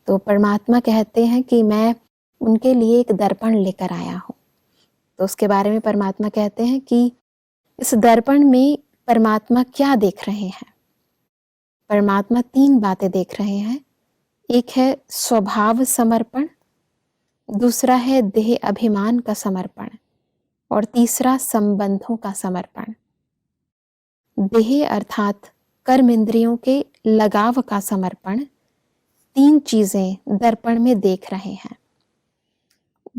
तो परमात्मा कहते हैं कि मैं उनके लिए एक दर्पण लेकर आया हूँ। तो उसके बारे में परमात्मा कहते हैं कि इस दर्पण में परमात्मा क्या देख रहे हैं। परमात्मा 3 बातें देख रहे हैं। एक है स्वभाव समर्पण, दूसरा है देह अभिमान का समर्पण और तीसरा संबंधों का समर्पण। देह अर्थात कर्म इंद्रियों के लगाव का समर्पण 3 चीजें दर्पण में देख रहे हैं।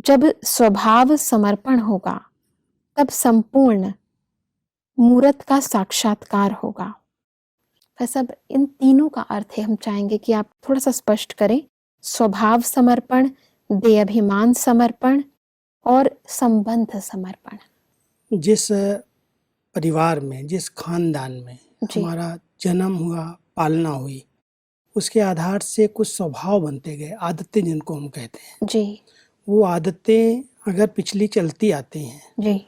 जब स्वभाव समर्पण होगा तब संपूर्ण मूर्त का साक्षात्कार होगा। सब इन तीनों का अर्थ है, हम चाहेंगे कि आप थोड़ा सा स्पष्ट करें। स्वभाव समर्पण, देह अभिमान समर्पण और संबंध समर्पण। जिस परिवार में, जिस खानदान में हमारा जन्म हुआ, पालना हुई, उसके आधार से कुछ स्वभाव बनते गए, आदतें जिनको हम कहते हैं जी। वो आदतें अगर पिछली चलती आती हैं जी।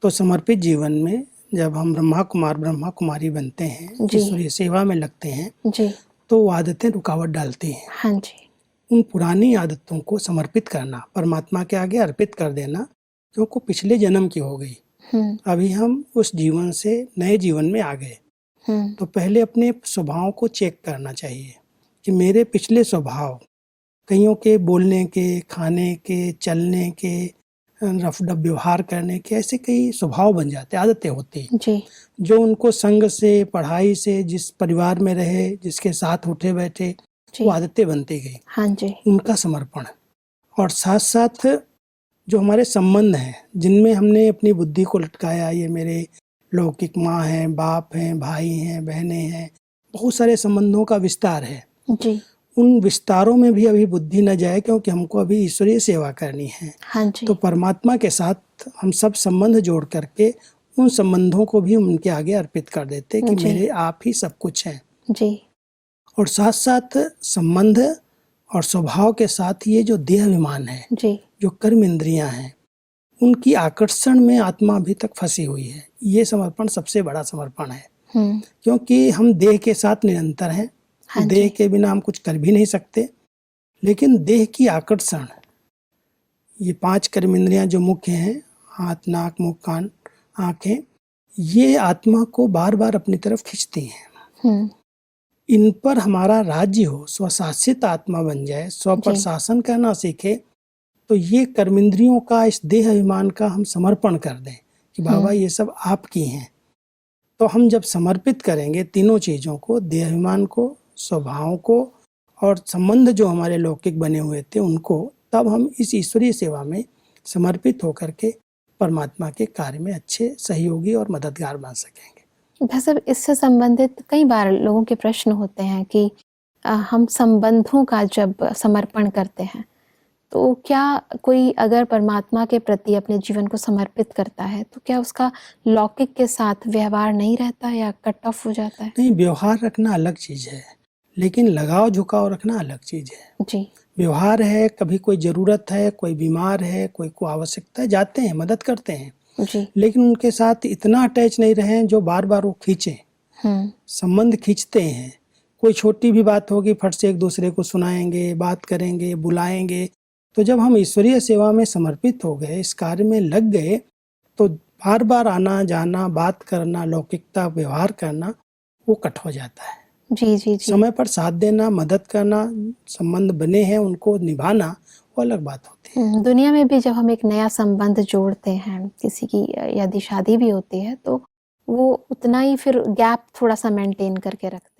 तो समर्पित जीवन में जब हम ब्रह्मा कुमार ब्रह्मा कुमारी बनते हैं, ईश्वरीय सेवा में लगते हैं जी, तो वो आदतें रुकावट डालती हैं। हाँ जी। उन पुरानी आदतों को समर्पित करना, परमात्मा के आगे अर्पित कर देना, क्योंकि पिछले जन्म की हो गई, अभी हम उस जीवन से नए जीवन में आ गए। तो पहले अपने स्वभाव को चेक करना चाहिए कि मेरे पिछले स्वभाव, कईयों के बोलने के, खाने के, चलने के, रफ-डफ व्यवहार करने के, ऐसे कई स्वभाव बन जाते, आदतें होती हैं जो उनको संग से, पढ़ाई से, जिस परिवार में रहे, जिसके साथ उठे बैठे, वो आदतें बनती गई। हाँ जी। उनका समर्पण, और साथ साथ जो हमारे संबंध हैं जिनमें हमने अपनी बुद्धि को लटकाया, ये मेरे लौकिक माँ हैं, बाप हैं, भाई हैं, बहनें हैं, बहुत सारे संबंधों का विस्तार है जी। उन विस्तारों में भी अभी बुद्धि न जाए, क्योंकि हमको अभी ईश्वरीय सेवा करनी है। हाँ जी। तो परमात्मा के साथ हम सब संबंध जोड़ करके उन संबंधों को भी उनके आगे अर्पित कर देते कि मेरे आप ही सब कुछ हैं जी। और साथ साथ संबंध और स्वभाव के साथ ये जो देह अभिमान है जी, जो कर्म इंद्रियां हैं, उनकी आकर्षण में आत्मा अभी तक फंसी हुई है। ये समर्पण सबसे बड़ा समर्पण है, क्योंकि हम देह के साथ निरंतर हैं। हाँ देह के बिना हम कुछ कर भी नहीं सकते, लेकिन देह की आकर्षण, ये 5 कर्म इंद्रियां जो मुख्य हैं, हाथ, नाक, मुख, कान, आंखें, ये आत्मा को बार बार अपनी तरफ खींचती हैं। इन पर हमारा राज्य हो, स्वशासित आत्मा बन जाए, स्व पर शासन करना सीखे, तो ये कर्मेंद्रियों का, इस देह अभिमान का हम समर्पण कर दें कि बाबा ये सब आपकी हैं। तो हम जब समर्पित करेंगे तीनों चीज़ों को, देह अभिमान को, स्वभाव को और संबंध जो हमारे लौकिक बने हुए थे उनको, तब हम इस ईश्वरीय सेवा में समर्पित होकर के परमात्मा के कार्य में अच्छे सहयोगी और मददगार बन सकेंगे। भाई साहब, इससे संबंधित कई बार लोगों के प्रश्न होते हैं कि हम संबंधों का जब समर्पण करते हैं तो क्या कोई अगर परमात्मा के प्रति अपने जीवन को समर्पित करता है तो क्या उसका लौकिक के साथ व्यवहार नहीं रहता या कट ऑफ हो जाता है? नहीं, व्यवहार रखना अलग चीज़ है, लेकिन लगाव झुकाव रखना अलग चीज़ है। जी। व्यवहार है, कभी कोई ज़रूरत है, कोई बीमार है, कोई को आवश्यकता है, जाते हैं, मदद करते हैं जी। लेकिन उनके साथ इतना अटैच नहीं रहें जो बार बार वो खींचें। संबंध खींचते हैं, कोई छोटी भी बात होगी फट से एक दूसरे को सुनाएंगे, बात करेंगे, बुलाएंगे। तो जब हम ईश्वरीय सेवा में समर्पित हो गए, इस कार्य में लग गए, तो बार बार आना जाना, बात करना, लौकिकता व्यवहार करना वो कट हो जाता है। जी जी जी। समय पर साथ देना, मदद करना, संबंध बने हैं उनको निभाना, वो अलग बात होती है। दुनिया में भी जब हम एक नया संबंध जोड़ते हैं, किसी की यदि शादी भी होती है तो वो उतना ही फिर गैप थोड़ा सा मेंटेन करके रखते हैं।